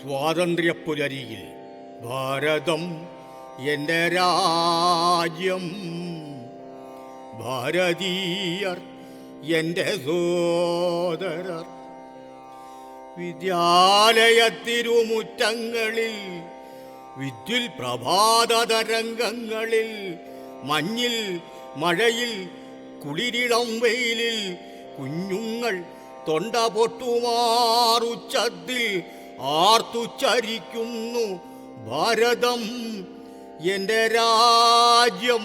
സ്വാതന്ത്ര്യപ്പുലരിയിൽ ഭാരതം എൻ്റെ രാജ്യം, ഭാരതീയർ എൻ്റെ സോദരർ. വിദ്യാലയത്തിരുമുറ്റങ്ങളിൽ, വിദ്യുൽ പ്രഭാതതരംഗങ്ങളിൽ, മഞ്ഞിൽ മഴയിൽ കുളിരിളം വെയിലിൽ കുഞ്ഞുങ്ങൾ തൊണ്ട പൊട്ടുമാറുച്ചത്തിൽ ആർത്തുച്ചരിക്കുന്നു ഭാരതം എൻ്റെ രാജ്യം,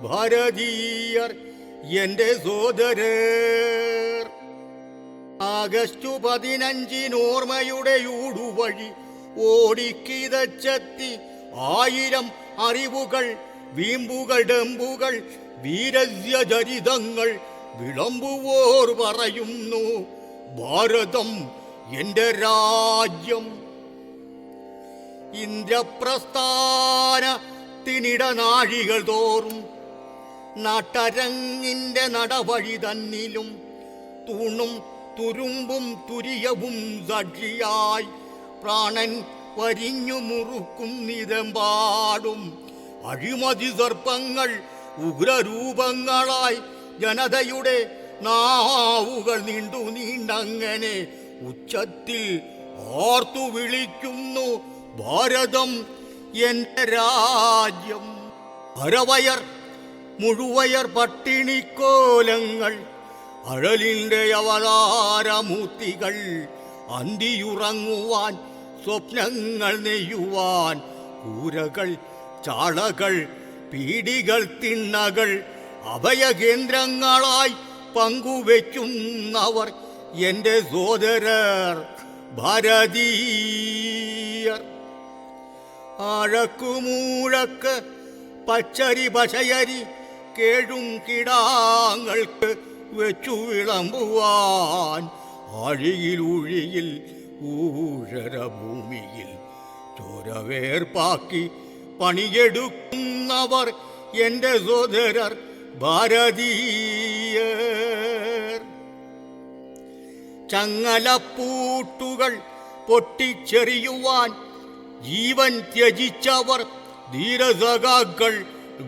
ഭാരതീയർ എൻ്റെ സോദരർ. ആഗസ്റ്റ് 15 ഓർമ്മയുടെ ഊടുവഴി ഓടിക്കിതച്ചെത്തി 1000 അറിവുകൾ, വീമ്പുകൾ, ഡമ്പുകൾ, വീരസ്യചരിതങ്ങൾ വിളമ്പുവോർ പറയുന്നു ഭാരതം എൻ്റെ രാജ്യം. ഇന്ദ്രപ്രസ്ഥാനത്തിനിടനാഴികൾ തോറും നാട്ടരങ്ങിൻ്റെ നടവഴി തന്നിലും തൂണും തുരുമ്പും തുരിയവും സാക്ഷിയായി പ്രാണൻ വരിഞ്ഞു മുറുക്കും നിതമ്പാടും അഴിമതി സർപ്പങ്ങൾ ഉഗ്രരൂപങ്ങളായി ജനതയുടെ നാവുകൾ നീണ്ടങ്ങനെ ഉച്ചത്തിൽ ഓർത്തു വിളിക്കുന്നു ഭാരതം എൻ്റെ രാജ്യം. അരവയർ മുഴുവയർ പട്ടിണിക്കോലങ്ങൾ, അഴലിൻ്റെ അവതാരമൂർത്തികൾ, അന്തിയുറങ്ങുവാൻ സ്വപ്നങ്ങൾ നെയ്യുവാൻ കൂരകൾ, ചാളകൾ, പീടികൾ, തിണ്ണകൾ അഭയകേന്ദ്രങ്ങളായി പങ്കുവെക്കുന്നവർ എൻ്റെ സോദരർ ഭാരതീയർ. ആഴക്കുമൂഴക്ക് പച്ചരി പശയരി കേഴും കിടാങ്ങൾക്ക് വെച്ചു വിളമ്പുവാൻ ആഴിയിൽ ഊഴിയിൽ ഊഴരഭൂമിയിൽ ചോരവേർപ്പാക്കി പണിയെടുക്കുന്നവർ എൻ്റെ സോദരർ ഭാരതീയർ. ചങ്ങലപ്പൂട്ടുകൾ പൊട്ടിച്ചെറിയുവാൻ ജീവൻ ത്യജിച്ചവർ ധീരസഖാക്കൾ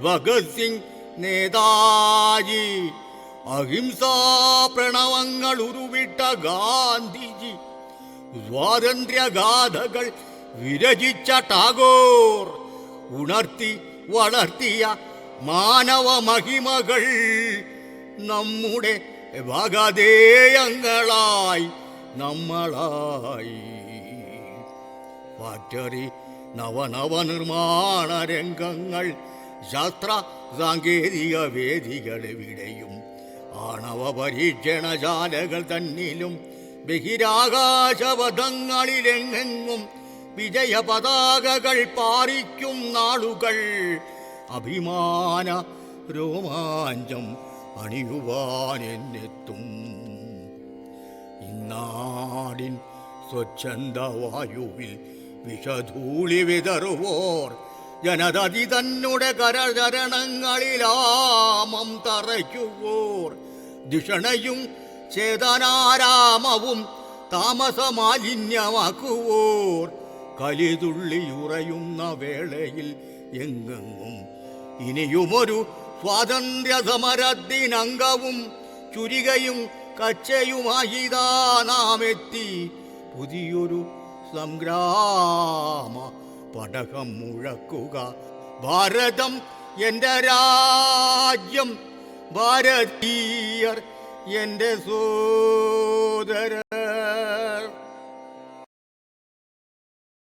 ഭഗത് സിംഗ്, നേതാജി, അഹിംസാ പ്രണവങ്ങൾ ഉരുവിട്ട ഗാന്ധിജി, സ്വാതന്ത്ര്യഗാഥകൾ വിരചിച്ച ടാഗോർ, ഉണർത്തി വളർത്തിയ മാനവ മഹിമകൾ നമ്മുടെ ഭാഗധേയങ്ങളായി നമ്മളായി. ഫാക്ടറി നവനിർമ്മാണ രംഗങ്ങൾ, ശാസ്ത്ര സാങ്കേതിക വേദികളെവിടെയും ആണവ പരീക്ഷണശാലകൾ തന്നിലും ബഹിരാകാശപഥങ്ങളിലെങ്ങെങ്ങും വിജയ പതാകകൾ പാറിക്കും നാളുകൾ, അഭിമാന രോമാഞ്ചം അണിയുവാനെന്നെത്തും. ഇന്നാടിൻ സ്വച്ഛന്ദവായുവിൽ വിഷധൂളി വിതറുവോർ ജനതതി തന്നെ കരചരണങ്ങളിലാമം തറയ്ക്കുവോർ, ധിഷണയും ചേതനാരാമവും താമസമാലിന്യമാക്കുവോർ, കലിതുള്ളിയുറയുന്ന വേളയിൽ എങ്ങെങ്ങും ഇനിയുമൊരു സ്വാതന്ത്ര്യ സമരത്തിനംഗവും ചുരികയും കച്ചയുമായിതാ നാം എത്തി. പുതിയൊരു സംഗ്രാമ പടകം മുഴക്കുക ഭാരതം എൻ്റെ രാജ്യം, ഭാരതീയർ എൻ്റെ